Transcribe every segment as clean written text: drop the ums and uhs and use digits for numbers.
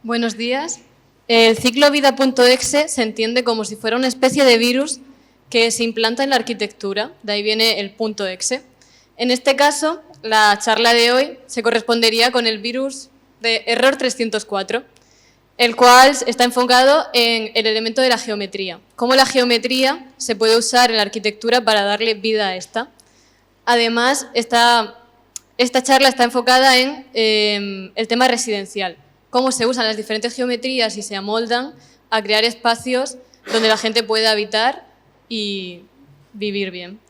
Buenos días. El ciclo vida.exe se entiende como si fuera una especie de virus que se implanta en la arquitectura, de ahí viene el punto .exe. En este caso, la charla de hoy se correspondería con el virus de error 304, el cual está enfocado en el elemento de la geometría, cómo la geometría se puede usar en la arquitectura para darle vida a esta. Además, esta charla está enfocada en el tema residencial, cómo se usan las diferentes geometrías y se amoldan a crear espacios donde la gente pueda habitar y vivir bien.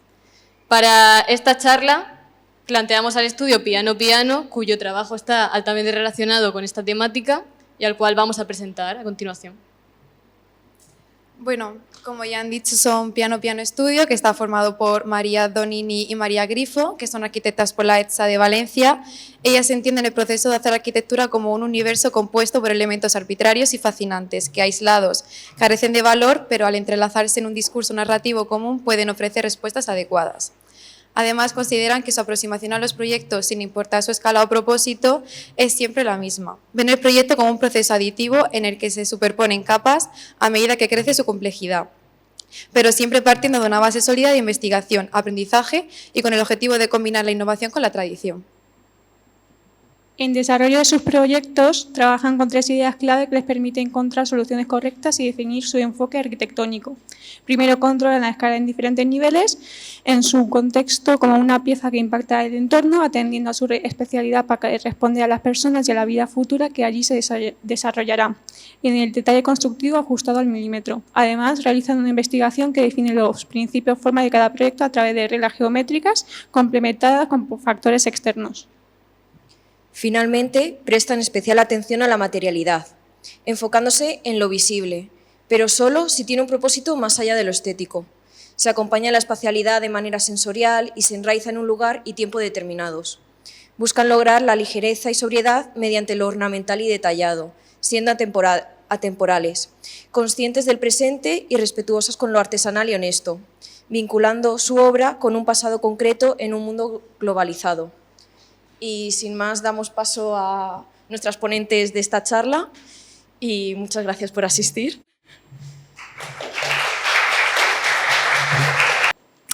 Para esta charla planteamos al estudio Piano Piano, cuyo trabajo está altamente relacionado con esta temática y al cual vamos a presentar a continuación. Bueno, como ya han dicho, son Piano Piano Estudio, que está formado por María Donini y María Grifo, que son arquitectas por la ETSA de Valencia. Ellas entienden el proceso de hacer arquitectura como un universo compuesto por elementos arbitrarios y fascinantes, que aislados carecen de valor, pero al entrelazarse en un discurso narrativo común pueden ofrecer respuestas adecuadas. Además, consideran que su aproximación a los proyectos, sin importar su escala o propósito, es siempre la misma. Ven el proyecto como un proceso aditivo en el que se superponen capas a medida que crece su complejidad, pero siempre partiendo de una base sólida de investigación, aprendizaje y con el objetivo de combinar la innovación con la tradición. En desarrollo de sus proyectos, trabajan con 3 ideas clave que les permiten encontrar soluciones correctas y definir su enfoque arquitectónico. Primero, controlan la escala en diferentes niveles, en su contexto como una pieza que impacta el entorno, atendiendo a su especialidad para responder a las personas y a la vida futura que allí se desarrollará, y en el detalle constructivo ajustado al milímetro. Además, realizan una investigación que define los principios forma de cada proyecto a través de reglas geométricas complementadas con factores externos. Finalmente, prestan especial atención a la materialidad, enfocándose en lo visible, pero solo si tiene un propósito más allá de lo estético. Se acompaña la espacialidad de manera sensorial y se enraiza en un lugar y tiempo determinados. Buscan lograr la ligereza y sobriedad mediante lo ornamental y detallado, siendo atemporales, conscientes del presente y respetuosas con lo artesanal y honesto, vinculando su obra con un pasado concreto en un mundo globalizado. Y sin más, damos paso a nuestras ponentes de esta charla y muchas gracias por asistir.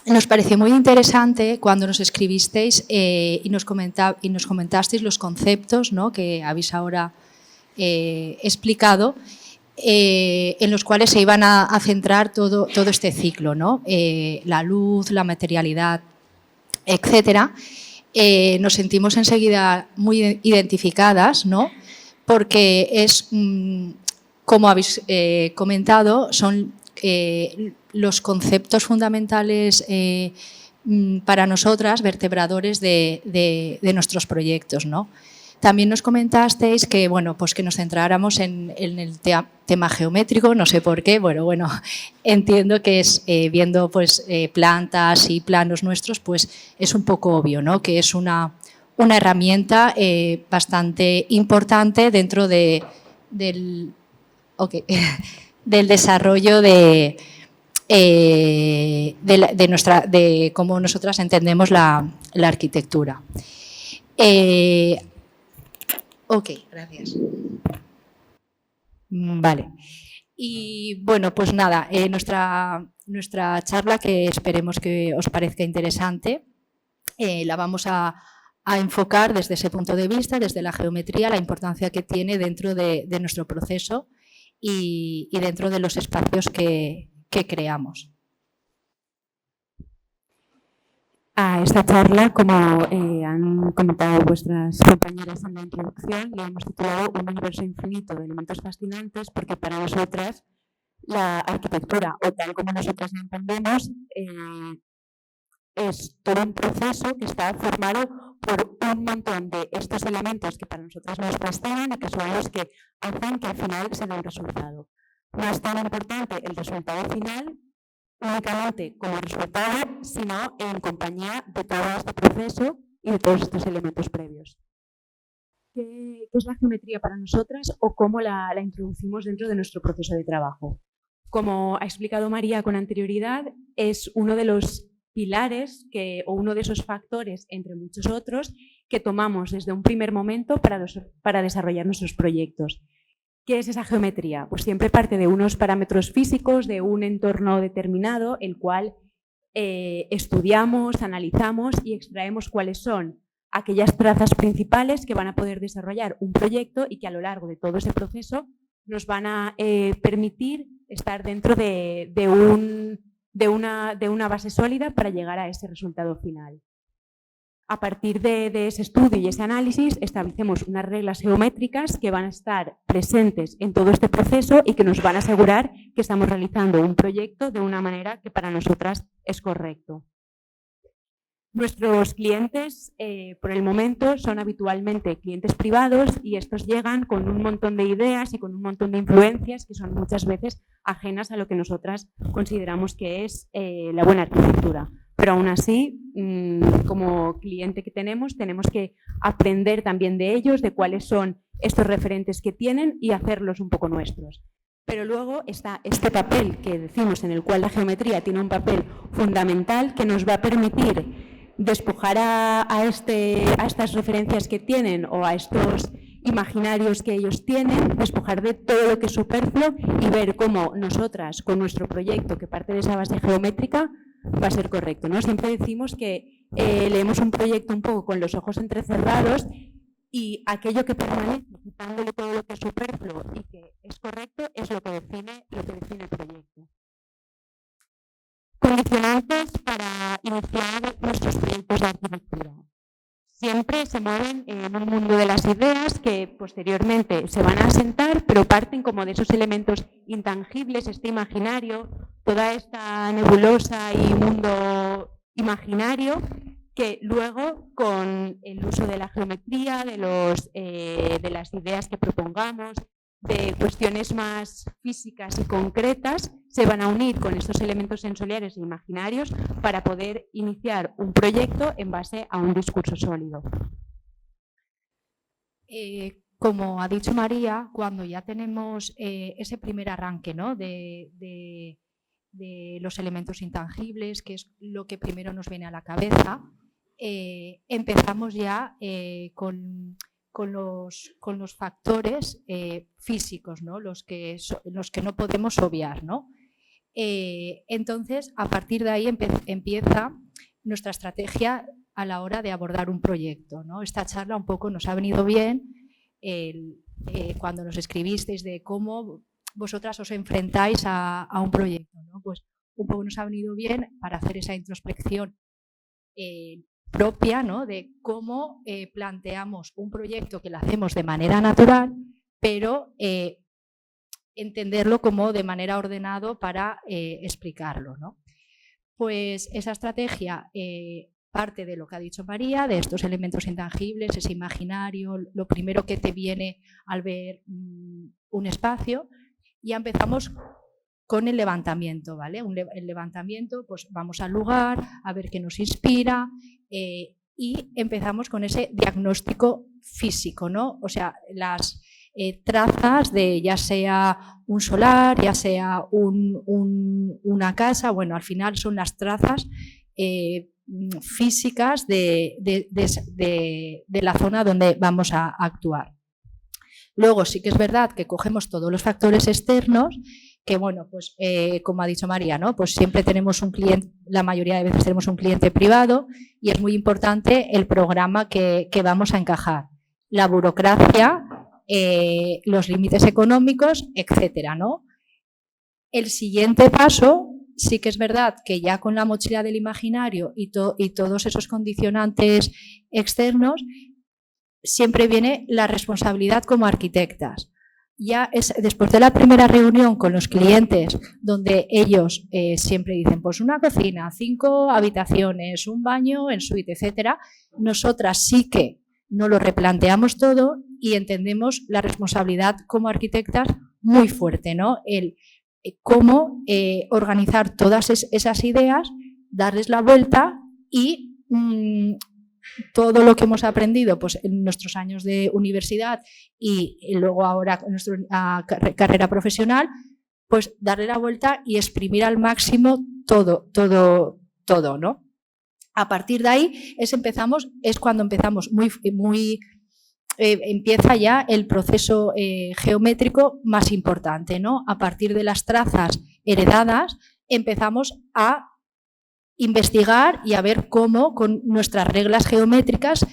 Nos pareció muy interesante cuando nos escribisteis y nos comentasteis los conceptos, ¿no?, que habéis ahora explicado, en los cuales se iban a centrar todo este ciclo, ¿no? La luz, la materialidad, etcétera. Nos sentimos enseguida muy identificadas, ¿no?, porque es, como habéis comentado, son los conceptos fundamentales para nosotras, vertebradores de nuestros proyectos, ¿no? También nos comentasteis que, bueno, pues que nos centráramos en el tema geométrico, no sé por qué, bueno, entiendo que es, viendo pues plantas y planos nuestros, pues es un poco obvio, ¿no?, que es una herramienta bastante importante dentro del desarrollo de cómo nosotras entendemos la arquitectura. Ok, gracias. Vale. Y bueno, pues nada, nuestra charla, que esperemos que os parezca interesante, la vamos a enfocar desde ese punto de vista, desde la geometría, la importancia que tiene dentro de nuestro proceso y dentro de los espacios que creamos. A esta charla, como han comentado vuestras compañeras en la introducción, le hemos titulado Un universo infinito de elementos fascinantes, porque para nosotras la arquitectura, o tal como nosotras la entendemos, es todo un proceso que está formado por un montón de estos elementos que para nosotras nos fascinan y que son los que hacen que al final se dé un resultado. No es tan importante el resultado final únicamente como resultado, sino en compañía de todo este proceso y de todos estos elementos previos. ¿Qué es la geometría para nosotras o cómo la introducimos dentro de nuestro proceso de trabajo? Como ha explicado María con anterioridad, es uno de los pilares o uno de esos factores, entre muchos otros, que tomamos desde un primer momento para desarrollar nuestros proyectos. ¿Qué es esa geometría? Pues siempre parte de unos parámetros físicos, de un entorno determinado, el cual estudiamos, analizamos y extraemos cuáles son aquellas trazas principales que van a poder desarrollar un proyecto y que a lo largo de todo ese proceso nos van a permitir estar dentro de una base sólida para llegar a ese resultado final. A partir de ese estudio y ese análisis establecemos unas reglas geométricas que van a estar presentes en todo este proceso y que nos van a asegurar que estamos realizando un proyecto de una manera que para nosotras es correcto. Nuestros clientes, por el momento, son habitualmente clientes privados y estos llegan con un montón de ideas y con un montón de influencias que son muchas veces ajenas a lo que nosotras consideramos que es la buena arquitectura. Pero aún así, como cliente que tenemos que aprender también de ellos, de cuáles son estos referentes que tienen y hacerlos un poco nuestros. Pero luego está este papel que decimos, en el cual la geometría tiene un papel fundamental que nos va a permitir despojar a estas referencias que tienen o a estos imaginarios que ellos tienen, despojar de todo lo que es superfluo y ver cómo nosotras, con nuestro proyecto que parte de esa base geométrica, va a ser correcto, ¿no? Siempre decimos que leemos un proyecto un poco con los ojos entrecerrados y aquello que permanece, quitándole todo lo que es superfluo y que es correcto, es lo que define el proyecto. Condicionantes para iniciar nuestros proyectos de arquitectura. Siempre se mueven en un mundo de las ideas que posteriormente se van a asentar, pero parten como de esos elementos intangibles, este imaginario, toda esta nebulosa y mundo imaginario que luego con el uso de la geometría, de las ideas que propongamos, de cuestiones más físicas y concretas, se van a unir con estos elementos sensoriales e imaginarios para poder iniciar un proyecto en base a un discurso sólido. Como ha dicho María, cuando ya tenemos ese primer arranque, ¿no?, de los elementos intangibles, que es lo que primero nos viene a la cabeza, empezamos ya con los factores físicos, ¿no?, los que no podemos obviar, ¿no? Entonces, a partir de ahí empieza nuestra estrategia a la hora de abordar un proyecto, ¿no? Esta charla un poco nos ha venido bien cuando nos escribisteis de cómo vosotras os enfrentáis a un proyecto, ¿no? Pues un poco nos ha venido bien para hacer esa introspección propia, ¿no?, de cómo planteamos un proyecto que lo hacemos de manera natural, pero entenderlo como de manera ordenado para explicarlo, ¿no? Pues esa estrategia parte de lo que ha dicho María, de estos elementos intangibles, ese imaginario, lo primero que te viene al ver un espacio, y empezamos con el levantamiento, ¿vale? El levantamiento, pues vamos al lugar, a ver qué nos inspira y empezamos con ese diagnóstico físico, ¿no? O sea, las trazas de ya sea un solar, ya sea una casa, bueno, al final son las trazas físicas de la zona donde vamos a actuar. Luego sí que es verdad que cogemos todos los factores externos, que bueno, pues como ha dicho María, ¿no?, pues siempre tenemos un cliente, la mayoría de veces tenemos un cliente privado y es muy importante el programa que vamos a encajar, la burocracia, los límites económicos, etcétera, ¿no? El siguiente paso, sí que es verdad que ya con la mochila del imaginario y todos esos condicionantes externos, siempre viene la responsabilidad como arquitectas. Ya es después de la primera reunión con los clientes, donde ellos siempre dicen, pues una cocina, 5 habitaciones, un baño en suite, etcétera, nosotras sí que nos lo replanteamos todo y entendemos la responsabilidad como arquitectas muy fuerte, ¿no? El cómo organizar todas esas ideas, darles la vuelta y todo lo que hemos aprendido pues, en nuestros años de universidad y luego ahora en nuestra carrera profesional, pues darle la vuelta y exprimir al máximo todo, ¿no? A partir de ahí es cuando empezamos muy empieza ya el proceso geométrico más importante, ¿no? A partir de las trazas heredadas empezamos a investigar y a ver cómo con nuestras reglas geométricas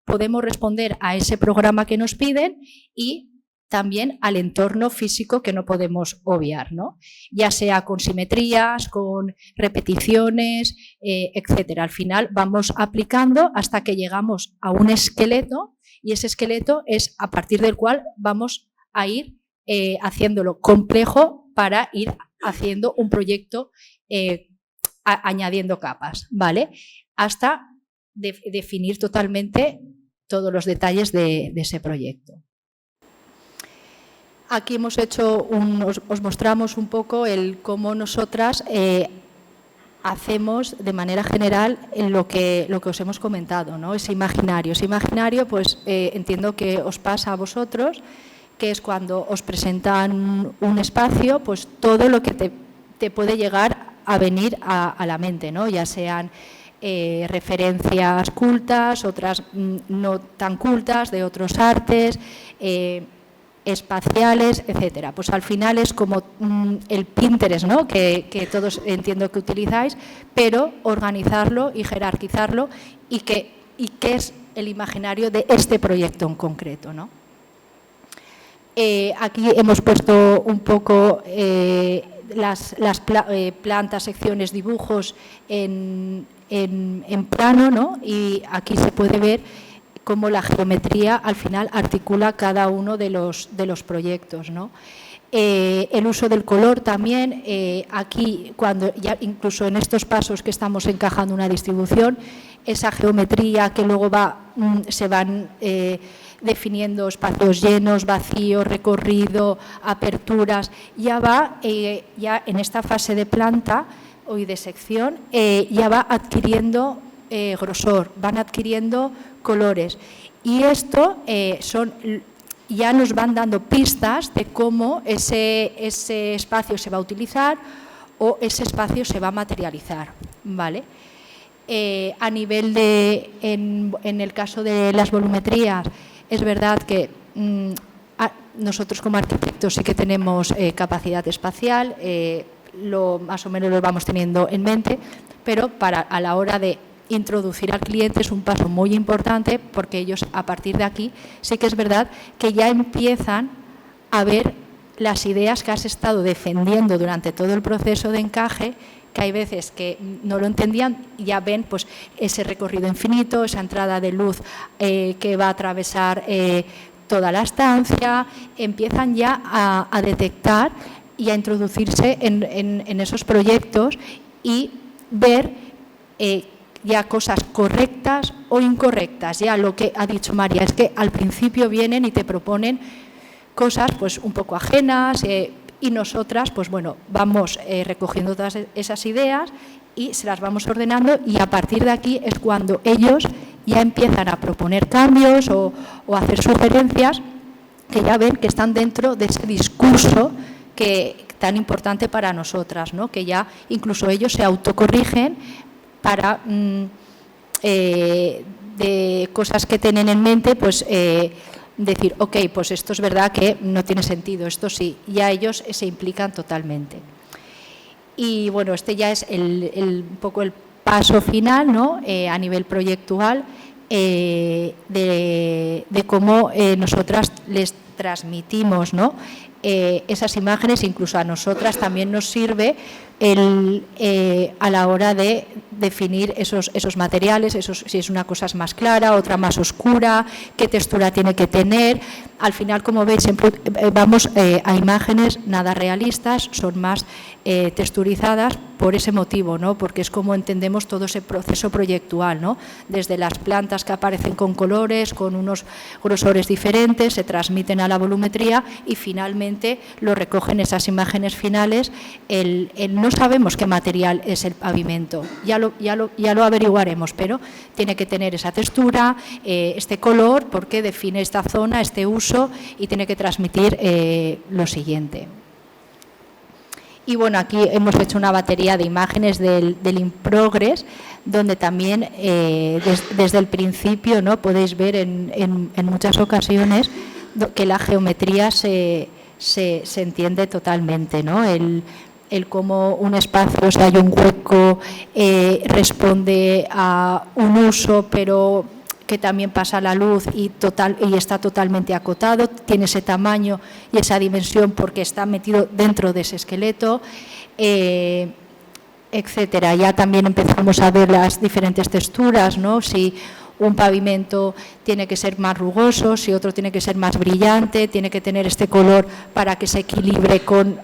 podemos responder a ese programa que nos piden y también al entorno físico que no podemos obviar, ¿no? Ya sea con simetrías, con repeticiones, etcétera. Al final vamos aplicando hasta que llegamos a un esqueleto y ese esqueleto es a partir del cual vamos a ir haciéndolo complejo para ir haciendo un proyecto añadiendo capas, ¿vale? Hasta definir totalmente todos los detalles de ese proyecto. Aquí hemos hecho os mostramos un poco cómo nosotras hacemos de manera general lo que os hemos comentado, ¿no? Ese imaginario. Ese imaginario, pues entiendo que os pasa a vosotros, que es cuando os presentan un espacio, pues todo lo que te puede llegar a venir a la mente, ¿no? Ya sean referencias cultas, otras no tan cultas, de otros artes, espaciales, etcétera. Pues al final es como el Pinterest, ¿no? que todos entiendo que utilizáis, pero organizarlo y jerarquizarlo y qué es el imaginario de este proyecto en concreto, ¿no? Aquí hemos puesto un poco las plantas, secciones, dibujos en plano, ¿no? Y aquí se puede ver cómo la geometría al final articula cada uno de los proyectos, ¿no? El uso del color también, aquí cuando ya incluso en estos pasos que estamos encajando una distribución, esa geometría que luego se van definiendo espacios llenos, vacíos, recorrido, aperturas, ya va ya en esta fase de planta y de sección, ya va adquiriendo grosor, van adquiriendo colores y esto ya nos van dando pistas de cómo ese espacio se va a utilizar o ese espacio se va a materializar, ¿vale? A nivel en el caso de las volumetrías, es verdad que nosotros como arquitectos sí que tenemos capacidad espacial, más o menos lo vamos teniendo en mente, pero a la hora de introducir al cliente es un paso muy importante porque ellos a partir de aquí sí que es verdad que ya empiezan a ver las ideas que has estado defendiendo durante todo el proceso de encaje, que hay veces que no lo entendían y ya ven pues ese recorrido infinito, esa entrada de luz que va a atravesar toda la estancia, empiezan ya a detectar y a introducirse en esos proyectos y ver ya cosas correctas o incorrectas. Ya lo que ha dicho María es que al principio vienen y te proponen cosas pues un poco ajenas y nosotras pues bueno vamos recogiendo todas esas ideas y se las vamos ordenando y a partir de aquí es cuando ellos ya empiezan a proponer cambios o hacer sugerencias que ya ven que están dentro de ese discurso tan importante para nosotras, ¿no? Que ya incluso ellos se autocorrigen para de cosas que tienen en mente, pues decir, ok, pues esto es verdad que no tiene sentido, esto sí, ya ellos se implican totalmente. Y bueno, este ya es un poco el paso final, ¿no? A nivel proyectual, de cómo nosotras les transmitimos, ¿no? Esas imágenes, incluso a nosotras también nos sirve a la hora de definir esos materiales, si es una cosa más clara, otra más oscura, qué textura tiene que tener. Al final, como veis, siempre vamos a imágenes nada realistas, son más texturizadas por ese motivo, ¿no? Porque es como entendemos todo ese proceso proyectual, ¿no? Desde las plantas que aparecen con colores, con unos grosores diferentes, se transmiten a la volumetría y finalmente lo recogen esas imágenes finales. No sabemos qué material es el pavimento, ya lo averiguaremos, pero tiene que tener esa textura, este color, porque define esta zona, este uso y tiene que transmitir lo siguiente. Y bueno, aquí hemos hecho una batería de imágenes del InProgress, donde también desde el principio, ¿no?, podéis ver en muchas ocasiones que la geometría se entiende totalmente, ¿no? El cómo un espacio, o sea, hay un hueco, responde a un uso, pero que también pasa la luz y está totalmente acotado, tiene ese tamaño y esa dimensión porque está metido dentro de ese esqueleto, etcétera. Ya también empezamos a ver las diferentes texturas, ¿no? Si un pavimento tiene que ser más rugoso, si otro tiene que ser más brillante, tiene que tener este color para que se equilibre con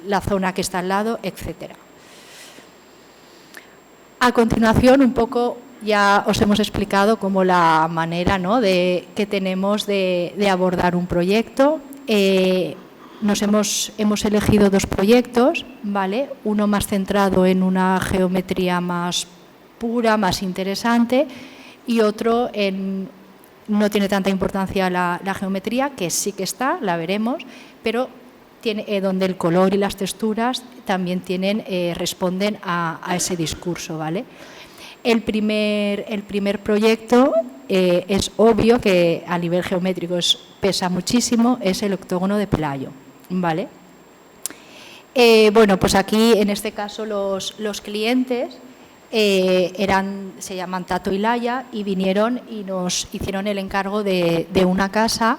la zona que está al lado, etcétera. A continuación, un poco ya os hemos explicado como la manera, ¿no?, que tenemos de abordar un proyecto. Hemos elegido 2 proyectos, ¿vale? Uno más centrado en una geometría más pura, más interesante, y otro no tiene tanta importancia la geometría, que sí que está, la veremos, pero donde el color y las texturas también responden a ese discurso, ¿vale? El primer proyecto es obvio que a nivel geométrico pesa muchísimo, es el octógono de Pelayo, ¿vale? Bueno, pues aquí en este caso los clientes se llaman Tato y Laia, y vinieron y nos hicieron el encargo de una casa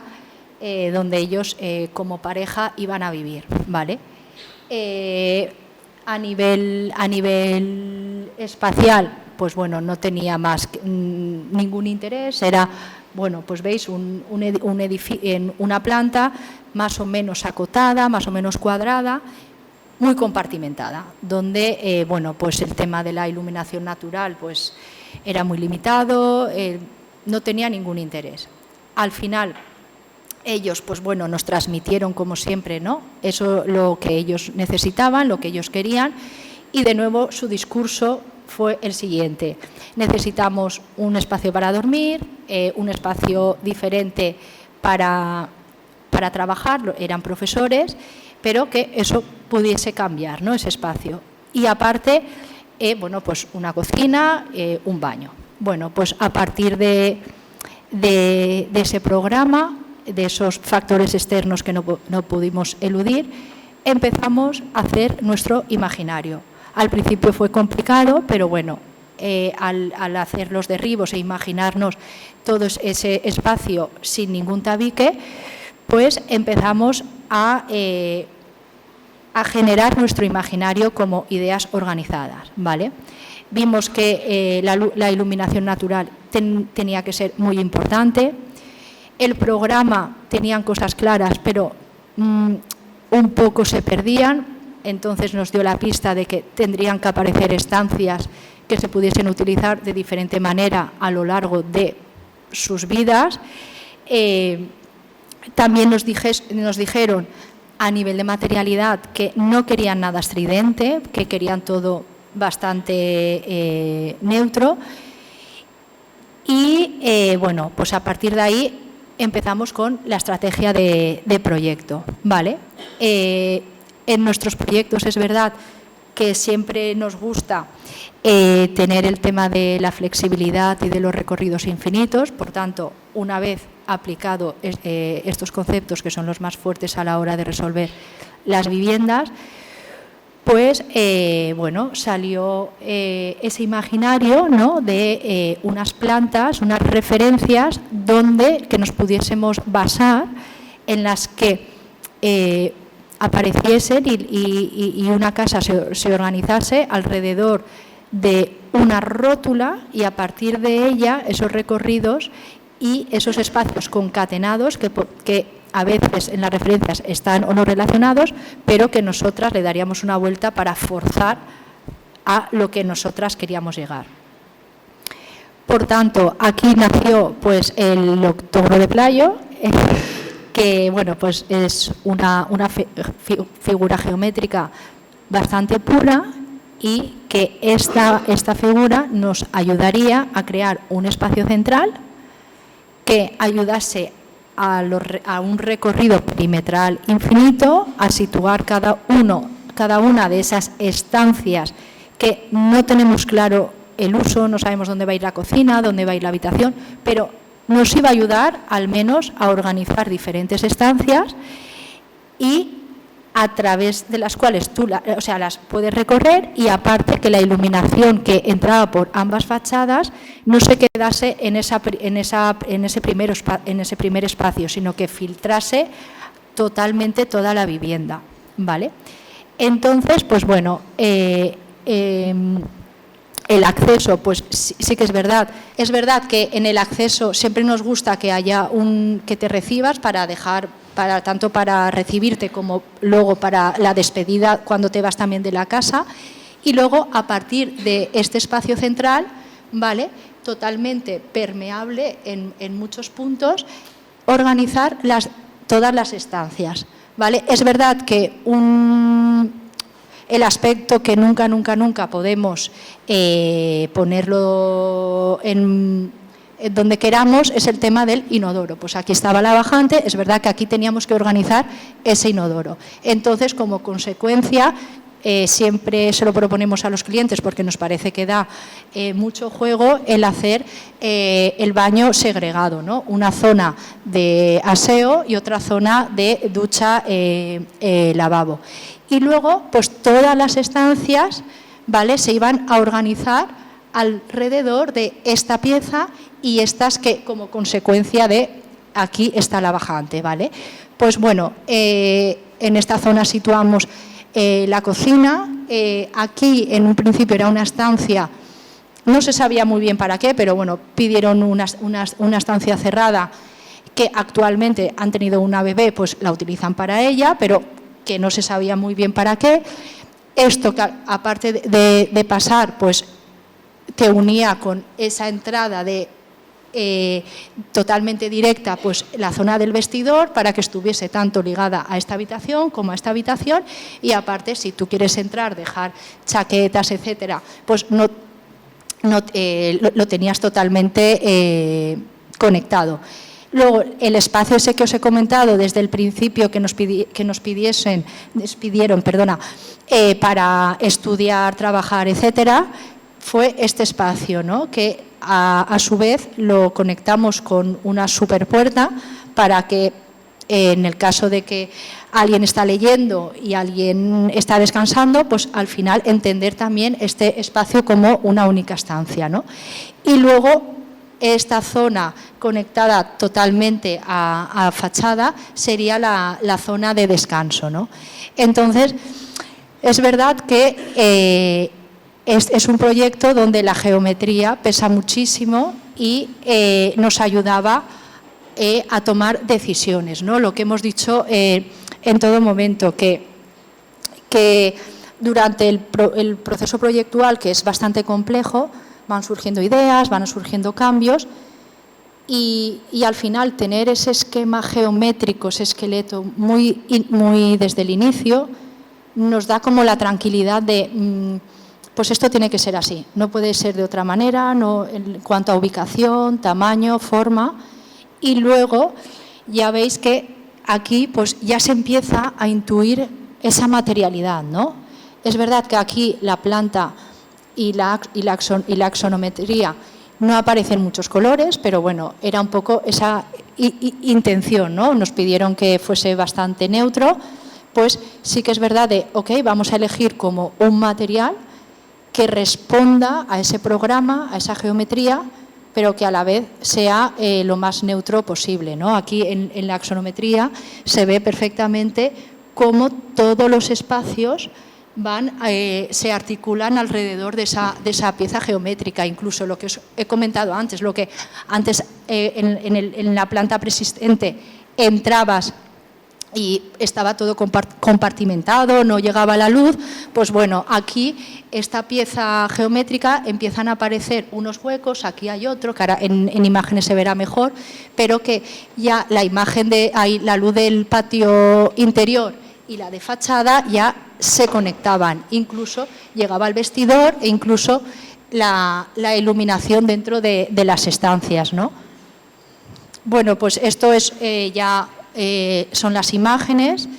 donde ellos como pareja iban a vivir, ¿vale? A nivel espacial, pues bueno, no tenía ningún interés, era, bueno, pues veis, una planta más o menos acotada, más o menos cuadrada, muy compartimentada, donde, bueno, pues el tema de la iluminación natural pues era muy limitado, no tenía ningún interés. Al final, ellos, pues bueno, nos transmitieron como siempre, ¿no?, eso, lo que ellos necesitaban, lo que ellos querían, y de nuevo su discurso fue el siguiente: necesitamos un espacio para dormir, un espacio diferente para trabajar, eran profesores, pero que eso pudiese cambiar, ¿no?, ese espacio. Y aparte, bueno, pues una cocina, un baño. Bueno, pues a partir de ese programa, de esos factores externos que no pudimos eludir, empezamos a hacer nuestro imaginario. Al principio fue complicado, pero bueno, al hacer los derribos e imaginarnos todo ese espacio sin ningún tabique, pues empezamos a generar nuestro imaginario como ideas organizadas, ¿vale? Vimos que la iluminación natural tenía que ser muy importante. El programa tenían cosas claras, pero un poco se perdían, entonces nos dio la pista de que tendrían que aparecer estancias que se pudiesen utilizar de diferente manera a lo largo de sus vidas. También nos dijeron a nivel de materialidad que no querían nada estridente, que querían todo bastante neutro. Y bueno, pues a partir de ahí empezamos con la estrategia de proyecto, ¿vale? En nuestros proyectos es verdad que siempre nos gusta tener el tema de la flexibilidad y de los recorridos infinitos, por tanto, una vez aplicado estos conceptos, que son los más fuertes a la hora de resolver las viviendas, pues bueno, salió ese imaginario, ¿no?, de unas plantas, unas referencias que nos pudiésemos basar, en las que apareciesen y una casa se organizase alrededor de una rótula, y a partir de ella esos recorridos y esos espacios concatenados que a veces en las referencias están o no relacionados, pero que nosotras le daríamos una vuelta para forzar a lo que nosotras queríamos llegar. Por tanto, aquí nació pues el octógono de Pelayo, que bueno, pues es una figura geométrica bastante pura, y que esta figura nos ayudaría a crear un espacio central que ayudase a un recorrido perimetral infinito, a situar cada una de esas estancias que no tenemos claro el uso, no sabemos dónde va a ir la cocina, dónde va a ir la habitación, pero nos iba a ayudar al menos a organizar diferentes estancias y a través de las cuales tú las puedes recorrer, y aparte que la iluminación que entraba por ambas fachadas no se quedase en ese primer espacio, sino que filtrase totalmente toda la vivienda, ¿vale? Entonces, pues bueno, el acceso, pues sí que es verdad. Es verdad que en el acceso siempre nos gusta que haya que te recibas tanto para recibirte como luego para la despedida cuando te vas también de la casa, y luego a partir de este espacio central, ¿vale?, totalmente permeable en muchos puntos, organizar todas las estancias, ¿vale? Es verdad que el aspecto que nunca podemos ponerlo en donde queramos es el tema del inodoro. Pues aquí estaba la bajante, es verdad que aquí teníamos que organizar ese inodoro. Entonces, como consecuencia, siempre se lo proponemos a los clientes porque nos parece que da mucho juego el hacer el baño segregado, ¿no? Una zona de aseo y otra zona de ducha, lavabo. Y luego, pues todas las estancias, ¿vale?, se iban a organizar alrededor de esta pieza y estas que, como consecuencia de aquí está la bajante, ¿vale? Pues bueno, en esta zona situamos la cocina. Aquí en un principio era una estancia, no se sabía muy bien para qué, pero bueno, pidieron una estancia cerrada que actualmente han tenido una bebé, pues la utilizan para ella, pero que no se sabía muy bien para qué. Esto, que aparte de pasar, pues te unía con esa entrada totalmente directa, pues la zona del vestidor, para que estuviese tanto ligada a esta habitación como a esta habitación, y aparte, si tú quieres entrar, dejar chaquetas, etcétera, pues lo tenías totalmente conectado. Luego, el espacio ese que os he comentado desde el principio que nos pidieron para estudiar, trabajar, etcétera, fue este espacio, ¿no?, que a su vez lo conectamos con una superpuerta para que en el caso de que alguien está leyendo y alguien está descansando, pues al final entender también este espacio como una única estancia, ¿no? Y luego esta zona conectada totalmente a fachada sería la zona de descanso, ¿no? Entonces, es verdad que es un proyecto donde la geometría pesa muchísimo y nos ayudaba a tomar decisiones, ¿no? Lo que hemos dicho en todo momento, que durante el proceso proyectual, que es bastante complejo, van surgiendo ideas, van surgiendo cambios y al final tener ese esquema geométrico, ese esqueleto muy desde el inicio, nos da como la tranquilidad de pues esto tiene que ser así, no puede ser de otra manera, no, en cuanto a ubicación, tamaño, forma. Y luego ya veis que aquí pues ya se empieza a intuir esa materialidad, ¿no? Es verdad que aquí la planta y la axonometría no aparecen muchos colores, pero bueno, era un poco esa intención, ¿no? Nos pidieron que fuese bastante neutro, pues sí que es verdad de, ok, vamos a elegir como un material que responda a ese programa, a esa geometría, pero que a la vez sea lo más neutro posible, ¿no? Aquí en la axonometría se ve perfectamente cómo todos los espacios se articulan alrededor de esa pieza geométrica, incluso lo que os he comentado antes, lo que antes en la planta preexistente entrabas y estaba todo compartimentado, no llegaba la luz, pues bueno, aquí esta pieza geométrica empiezan a aparecer unos huecos, aquí hay otro, que ahora en imágenes se verá mejor, pero que ya la imagen de ahí, la luz del patio interior y la de fachada ya se conectaban, incluso llegaba al vestidor e incluso la iluminación dentro de las estancias, ¿no? Bueno, pues esto es son las imágenes,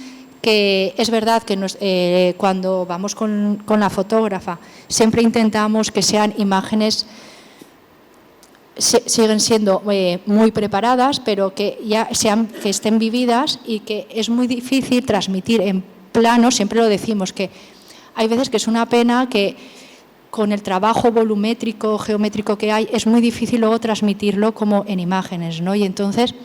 que es verdad que cuando vamos con la fotógrafa siempre intentamos que sean imágenes, siguen siendo muy preparadas, pero que que estén vividas, y que es muy difícil transmitir en plano. Siempre lo decimos, que hay veces que es una pena que con el trabajo volumétrico, geométrico que hay, es muy difícil luego transmitirlo como en imágenes, ¿no? Y entonces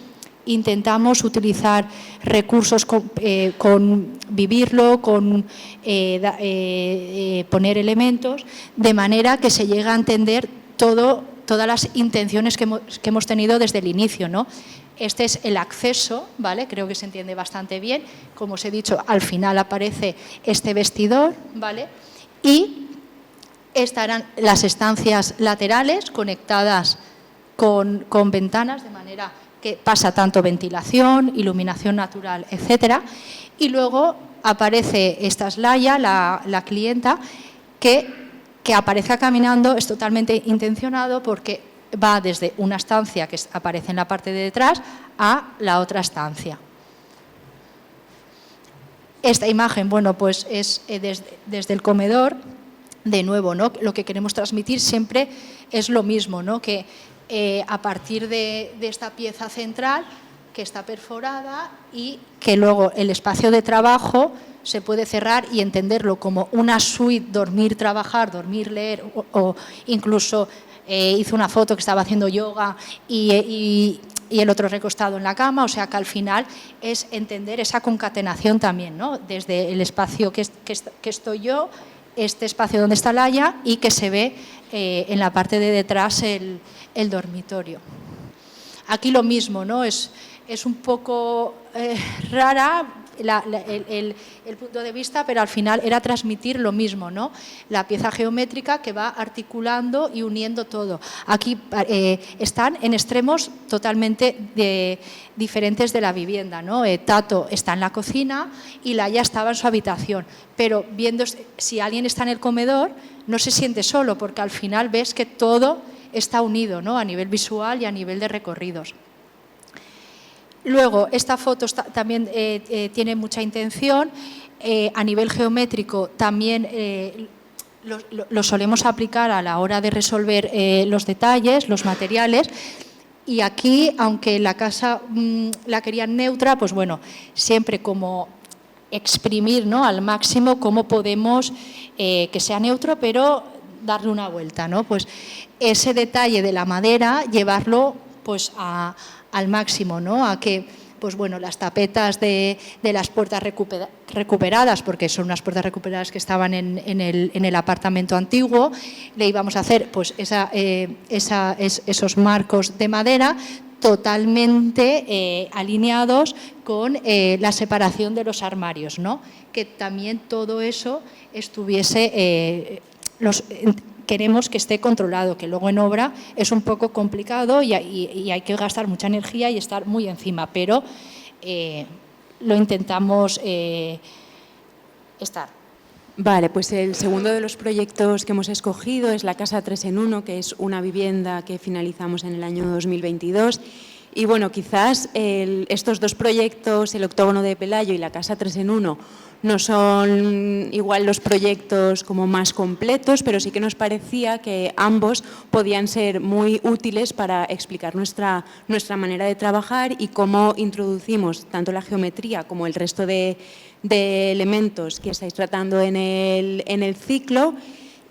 intentamos utilizar recursos con vivirlo, con poner elementos, de manera que se llegue a entender todas las intenciones que hemos tenido desde el inicio, ¿no? Este es el acceso, ¿vale? Creo que se entiende bastante bien. Como os he dicho, al final aparece este vestidor, ¿vale? Y estarán las estancias laterales conectadas con ventanas, de manera que pasa tanto ventilación, iluminación natural, etcétera. Y luego aparece esta Laia, la clienta, que aparece caminando. Es totalmente intencionado, porque va desde una estancia que aparece en la parte de detrás a la otra estancia. Esta imagen, bueno, pues es desde el comedor. De nuevo, ¿no? Lo que queremos transmitir siempre es lo mismo, ¿no? Que a partir de esta pieza central, que está perforada, y que luego el espacio de trabajo se puede cerrar y entenderlo como una suite, dormir, trabajar, dormir, leer, o incluso hizo una foto que estaba haciendo yoga y el otro recostado en la cama. O sea que al final es entender esa concatenación también, ¿no? Desde el espacio que estoy yo, este espacio donde está Laia, y que se ve en la parte de detrás el dormitorio. Aquí lo mismo, ¿no? Es un poco rara el punto de vista, pero al final era transmitir lo mismo, ¿no? La pieza geométrica que va articulando y uniendo todo. Aquí están en extremos totalmente diferentes de la vivienda, ¿no? Tato está en la cocina y Laia estaba en su habitación, pero viendo si alguien está en el comedor no se siente solo, porque al final ves que todo está unido, ¿no? A nivel visual y a nivel de recorridos. Luego, esta foto también tiene mucha intención. A nivel geométrico también lo solemos aplicar a la hora de resolver los detalles, los materiales. Y aquí, aunque la casa la querían neutra, pues bueno, siempre como exprimir, ¿no? Al máximo cómo podemos que sea neutro, pero darle una vuelta, ¿no? Pues ese detalle de la madera, llevarlo pues al máximo, ¿no? A que, pues bueno, las tapetas de las puertas recuperadas, porque son unas puertas recuperadas que estaban en el apartamento antiguo, le íbamos a hacer pues esos marcos de madera totalmente alineados con la separación de los armarios, ¿no? Que también todo eso estuviese... Queremos que esté controlado, que luego en obra es un poco complicado y hay que gastar mucha energía y estar muy encima, pero lo intentamos estar. Vale, pues el segundo de los proyectos que hemos escogido es la Casa 3 en 1, que es una vivienda que finalizamos en el año 2022. Y bueno, quizás estos dos proyectos, el Octógono de Pelayo y la Casa 3 en 1, no son igual los proyectos como más completos, pero sí que nos parecía que ambos podían ser muy útiles para explicar nuestra manera de trabajar y cómo introducimos tanto la geometría como el resto de elementos que estáis tratando en el ciclo,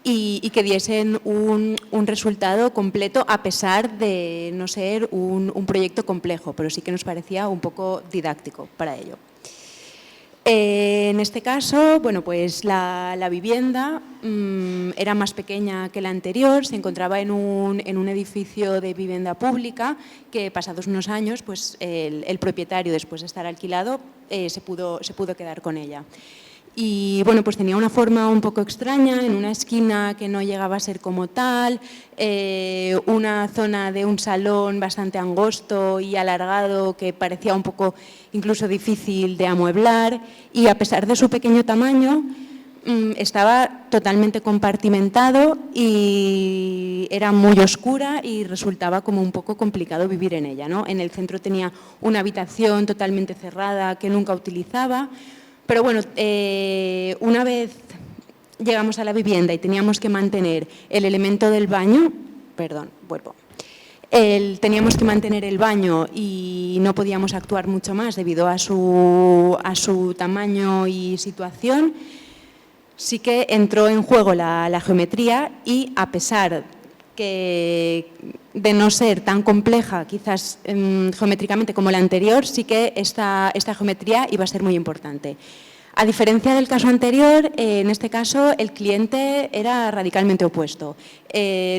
y que diesen un resultado completo, a pesar de no ser un proyecto complejo, pero sí que nos parecía un poco didáctico para ello. En este caso, bueno, pues la vivienda era más pequeña que la anterior, se encontraba en un edificio de vivienda pública que, pasados unos años, pues el propietario, después de estar alquilado, se pudo quedar con ella. Y bueno, pues tenía una forma un poco extraña, en una esquina que no llegaba a ser como tal, una zona de un salón bastante angosto y alargado que parecía un poco incluso difícil de amueblar, y a pesar de su pequeño tamaño, estaba totalmente compartimentado y era muy oscura y resultaba como un poco complicado vivir en ella, ¿no? En el centro tenía una habitación totalmente cerrada que nunca utilizaba, pero bueno, una vez llegamos a la vivienda y teníamos que mantener el elemento del baño, teníamos que mantener el baño y no podíamos actuar mucho más debido a su tamaño y situación. Sí que entró en juego la geometría y, a pesar de no ser tan compleja quizás geométricamente como la anterior, sí que esta geometría iba a ser muy importante. A diferencia del caso anterior, en este caso el cliente era radicalmente opuesto.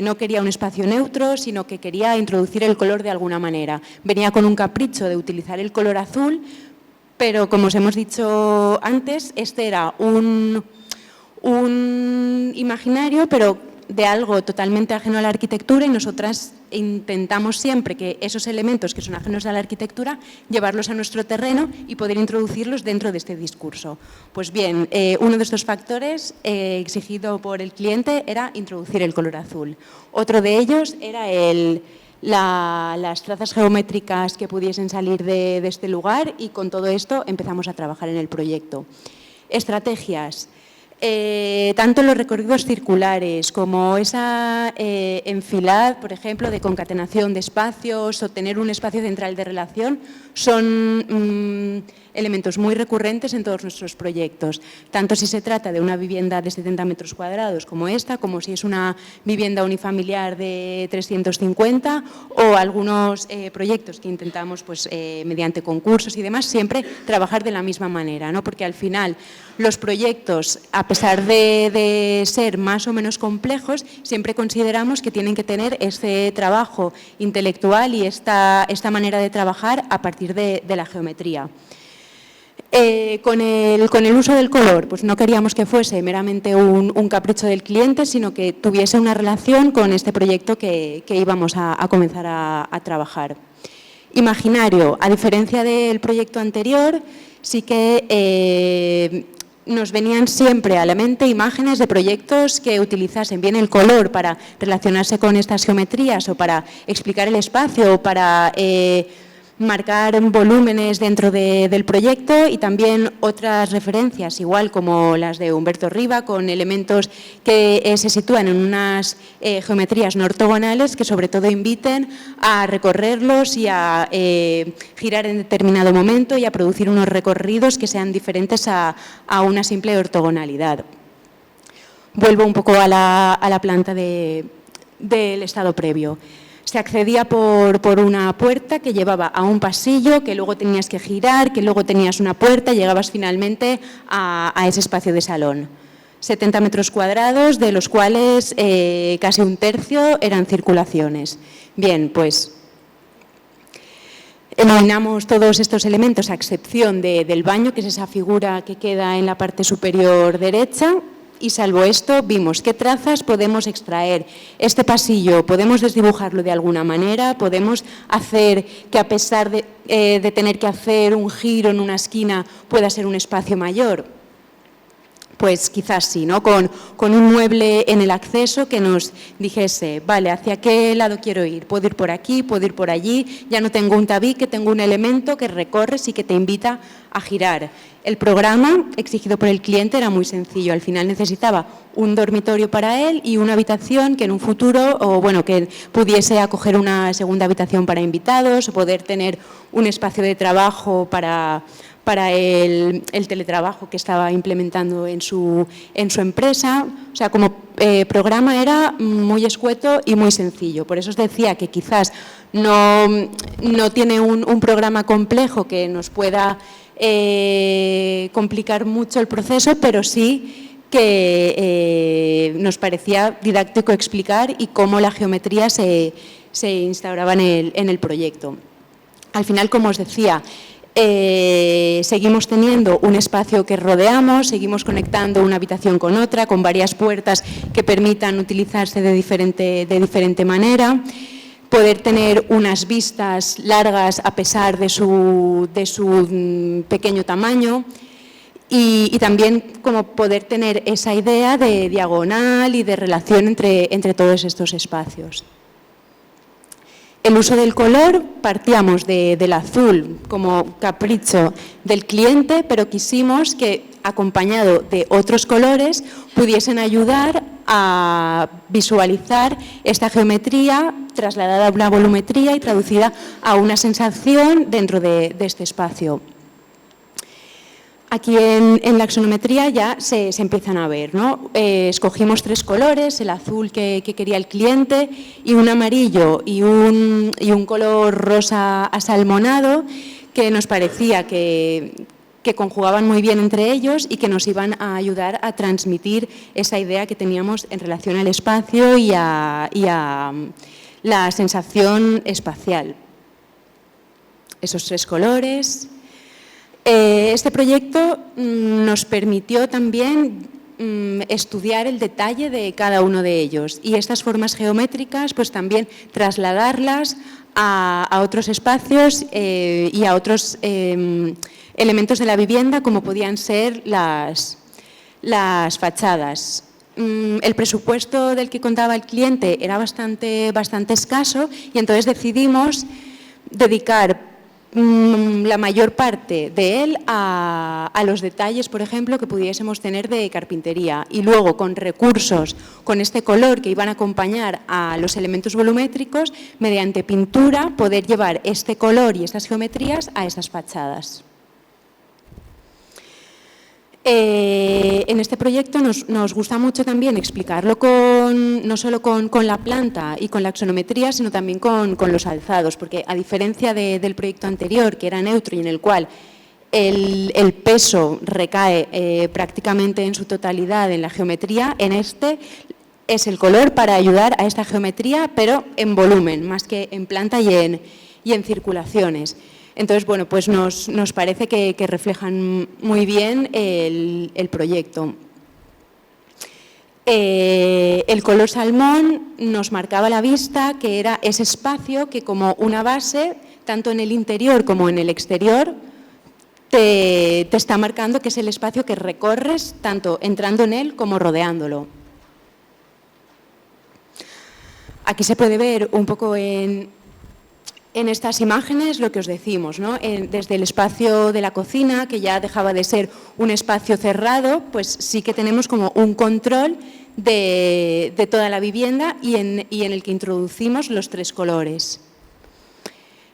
No quería un espacio neutro, sino que quería introducir el color de alguna manera. Venía con un capricho de utilizar el color azul, pero como os hemos dicho antes, este era un imaginario, pero de algo totalmente ajeno a la arquitectura, y nosotras intentamos siempre que esos elementos que son ajenos a la arquitectura, llevarlos a nuestro terreno y poder introducirlos dentro de este discurso. Pues bien, uno de estos factores exigido por el cliente era introducir el color azul. Otro de ellos era las trazas geométricas que pudiesen salir de este lugar, y con todo esto empezamos a trabajar en el proyecto. Estrategias. Tanto los recorridos circulares como esa enfilad, por ejemplo, de concatenación de espacios o tener un espacio central de relación, son elementos muy recurrentes en todos nuestros proyectos, tanto si se trata de una vivienda de 70 metros cuadrados como esta, como si es una vivienda unifamiliar de 350, o algunos proyectos que intentamos, pues, mediante concursos y demás, siempre trabajar de la misma manera, ¿no? Porque al final los proyectos, a pesar de ser más o menos complejos, siempre consideramos que tienen que tener ese trabajo intelectual y esta manera de trabajar a partir de la geometría. Con el uso del color, pues no queríamos que fuese meramente un capricho del cliente, sino que tuviese una relación con este proyecto que íbamos a comenzar a trabajar. Imaginario, a diferencia del proyecto anterior, sí que nos venían siempre a la mente imágenes de proyectos que utilizasen bien el color para relacionarse con estas geometrías, o para explicar el espacio, o para marcar volúmenes dentro del proyecto, y también otras referencias, igual como las de Humberto Riva, con elementos que se sitúan en unas geometrías no ortogonales que sobre todo inviten a recorrerlos y a girar en determinado momento y a producir unos recorridos que sean diferentes a una simple ortogonalidad. Vuelvo un poco a la planta del estado previo. Se accedía por una puerta que llevaba a un pasillo, que luego tenías que girar, que luego tenías una puerta y llegabas finalmente a ese espacio de salón. 70 metros cuadrados, de los cuales casi un tercio eran circulaciones. Bien, pues eliminamos todos estos elementos a excepción del baño, que es esa figura que queda en la parte superior derecha. Y salvo esto, vimos qué trazas podemos extraer. Este pasillo podemos desdibujarlo de alguna manera, podemos hacer que, a pesar de tener que hacer un giro en una esquina, pueda ser un espacio mayor. Pues quizás sí, ¿no? Con un mueble en el acceso que nos dijese, vale, ¿hacia qué lado quiero ir? Puedo ir por aquí, puedo ir por allí, ya no tengo un tabique, tengo un elemento que recorres y que te invita a girar. El programa exigido por el cliente era muy sencillo, al final necesitaba un dormitorio para él y una habitación que en un futuro, o bueno, que pudiese acoger una segunda habitación para invitados, o poder tener un espacio de trabajo para el teletrabajo que estaba implementando en su empresa. O sea, como programa era muy escueto y muy sencillo. Por eso os decía que quizás no tiene un programa complejo que nos pueda complicar mucho el proceso, pero sí que nos parecía didáctico explicar y cómo la geometría se instauraba en el proyecto. Al final, como os decía, seguimos teniendo un espacio que rodeamos, seguimos conectando una habitación con otra, con varias puertas que permitan utilizarse de diferente manera, poder tener unas vistas largas a pesar de su pequeño tamaño. y también como poder tener esa idea de diagonal y de relación entre todos estos espacios. El uso del color, partíamos del azul como capricho del cliente, pero quisimos que, acompañado de otros colores, pudiesen ayudar a visualizar esta geometría trasladada a una volumetría y traducida a una sensación dentro de este espacio. Aquí en la axonometría ya se empiezan a ver, ¿no? Escogimos 3 colores, el azul que quería el cliente y un amarillo y un color rosa asalmonado que nos parecía que conjugaban muy bien entre ellos y que nos iban a ayudar a transmitir esa idea que teníamos en relación al espacio y a la sensación espacial. Esos 3 colores. Este proyecto nos permitió también estudiar el detalle de cada uno de ellos y estas formas geométricas pues también trasladarlas a otros espacios y a otros elementos de la vivienda como podían ser las fachadas. El presupuesto del que contaba el cliente era bastante escaso y entonces decidimos dedicar la mayor parte de él a los detalles, por ejemplo, que pudiésemos tener de carpintería y luego con recursos, con este color que iban a acompañar a los elementos volumétricos, mediante pintura poder llevar este color y estas geometrías a esas fachadas. En este proyecto nos gusta mucho también explicarlo no solo con la planta y con la axonometría, sino también con los alzados, porque a diferencia del proyecto anterior, que era neutro y en el cual el peso recae prácticamente en su totalidad en la geometría, en este es el color para ayudar a esta geometría, pero en volumen, más que en planta y en circulaciones. Entonces, bueno, pues nos parece que reflejan muy bien el proyecto. El color salmón nos marcaba la vista, que era ese espacio que como una base, tanto en el interior como en el exterior, te está marcando que es el espacio que recorres, tanto entrando en él como rodeándolo. Aquí se puede ver un poco en estas imágenes lo que os decimos, ¿no? Desde el espacio de la cocina, que ya dejaba de ser un espacio cerrado, pues sí que tenemos como un control de toda la vivienda y en el que introducimos los 3 colores.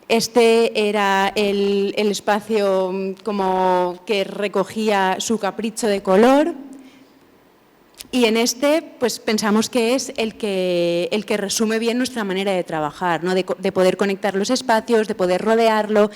Este era el espacio como que recogía su capricho de color. Y en este, pues pensamos que es el que resume bien nuestra manera de trabajar, ¿no? De poder conectar los espacios, de poder rodearlo.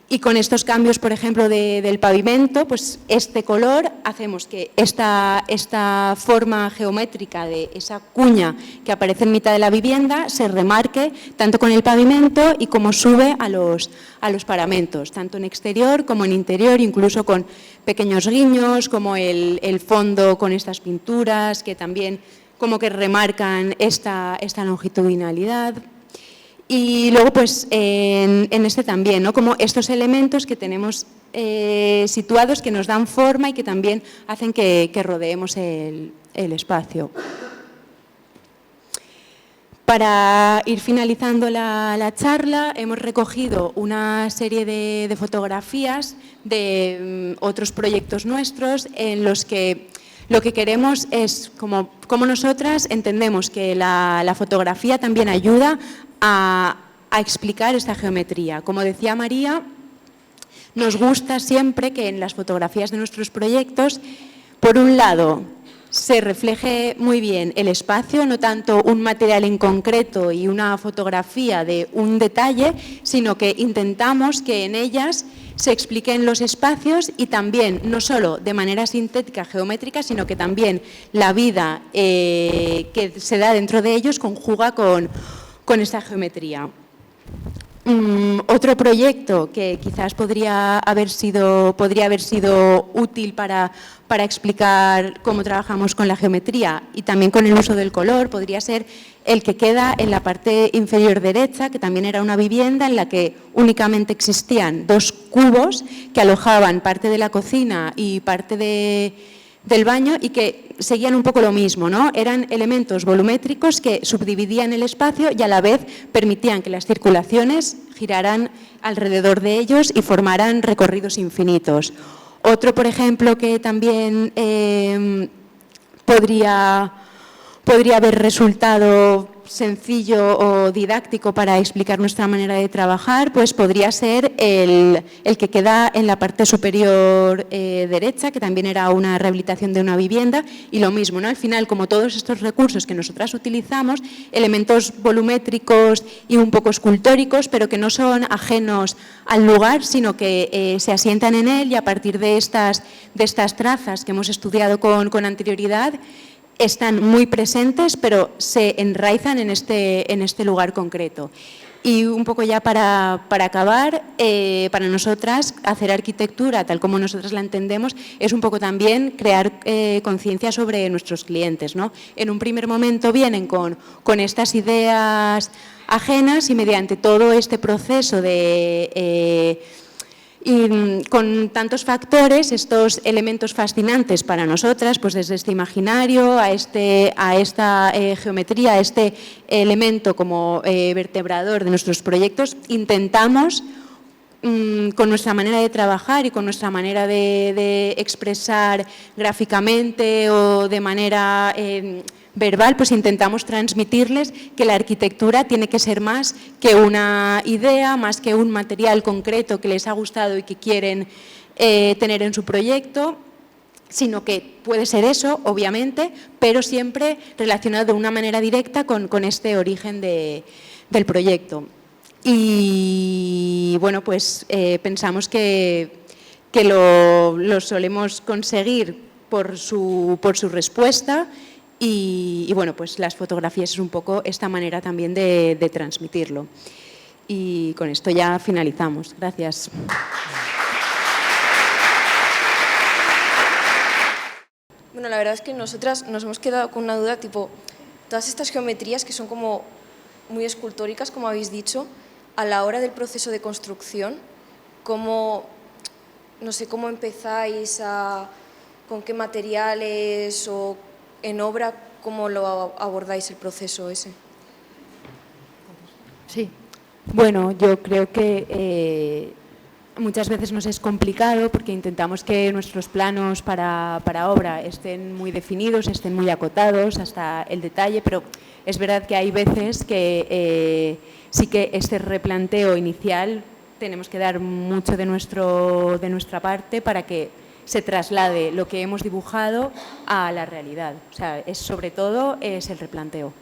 Y con estos cambios, por ejemplo, del pavimento, pues este color hacemos que esta forma geométrica de esa cuña que aparece en mitad de la vivienda se remarque tanto con el pavimento y como sube a los paramentos, tanto en exterior como en interior, incluso con pequeños guiños, como el fondo con estas pinturas que también como que remarcan esta longitudinalidad. Y luego, pues, en este también, ¿no? Como estos elementos que tenemos situados que nos dan forma y que también hacen que rodeemos el espacio. Para ir finalizando la charla, hemos recogido una serie de fotografías de otros proyectos nuestros en los que lo que queremos es, como nosotras entendemos que la fotografía también ayuda a explicar esta geometría. Como decía María, nos gusta siempre que en las fotografías de nuestros proyectos, por un lado, se refleje muy bien el espacio, no tanto un material en concreto y una fotografía de un detalle, sino que intentamos que en ellas se expliquen los espacios y también, no solo de manera sintética, geométrica, sino que también la vida que se da dentro de ellos conjuga con esta geometría. Otro proyecto que quizás podría haber sido útil para explicar cómo trabajamos con la geometría y también con el uso del color podría ser el que queda en la parte inferior derecha, que también era una vivienda en la que únicamente existían 2 cubos que alojaban parte de la cocina y parte del baño y que seguían un poco lo mismo, ¿no? Eran elementos volumétricos que subdividían el espacio y a la vez permitían que las circulaciones giraran alrededor de ellos y formaran recorridos infinitos. Otro, por ejemplo, que también podría haber resultado sencillo o didáctico para explicar nuestra manera de trabajar, pues podría ser el que queda en la parte superior derecha, que también era una rehabilitación de una vivienda, y lo mismo, ¿no? Al final, como todos estos recursos que nosotras utilizamos, elementos volumétricos y un poco escultóricos, pero que no son ajenos al lugar, sino que se asientan en él y a partir de estas trazas que hemos estudiado con anterioridad, están muy presentes, pero se enraizan en este lugar concreto. Y un poco ya para acabar, para nosotras hacer arquitectura tal como nosotras la entendemos es un poco también crear conciencia sobre nuestros clientes, ¿no? En un primer momento vienen con estas ideas ajenas y mediante todo este proceso y con tantos factores, estos elementos fascinantes para nosotras, pues desde este imaginario a esta geometría, a este elemento como vertebrador de nuestros proyectos, intentamos con nuestra manera de trabajar y con nuestra manera de expresar gráficamente o de manera verbal, pues intentamos transmitirles que la arquitectura tiene que ser más que una idea, más que un material concreto que les ha gustado y que quieren tener en su proyecto, sino que puede ser eso, obviamente, pero siempre relacionado de una manera directa con este origen del proyecto. Y bueno, pues pensamos que lo solemos conseguir por su respuesta. Y bueno, pues las fotografías es un poco esta manera también de transmitirlo. Y con esto ya finalizamos. Gracias. Bueno, la verdad es que nosotras nos hemos quedado con una duda, tipo, todas estas geometrías que son como muy escultóricas, como habéis dicho, a la hora del proceso de construcción, ¿cómo, no sé, cómo empezáis con qué materiales o en obra, cómo lo abordáis el proceso ese? Sí. Bueno, yo creo que muchas veces nos es complicado porque intentamos que nuestros planos para obra estén muy definidos, estén muy acotados hasta el detalle, pero es verdad que hay veces que sí que este replanteo inicial tenemos que dar mucho de nuestra parte para que se traslade lo que hemos dibujado a la realidad. O sea, sobre todo es el replanteo.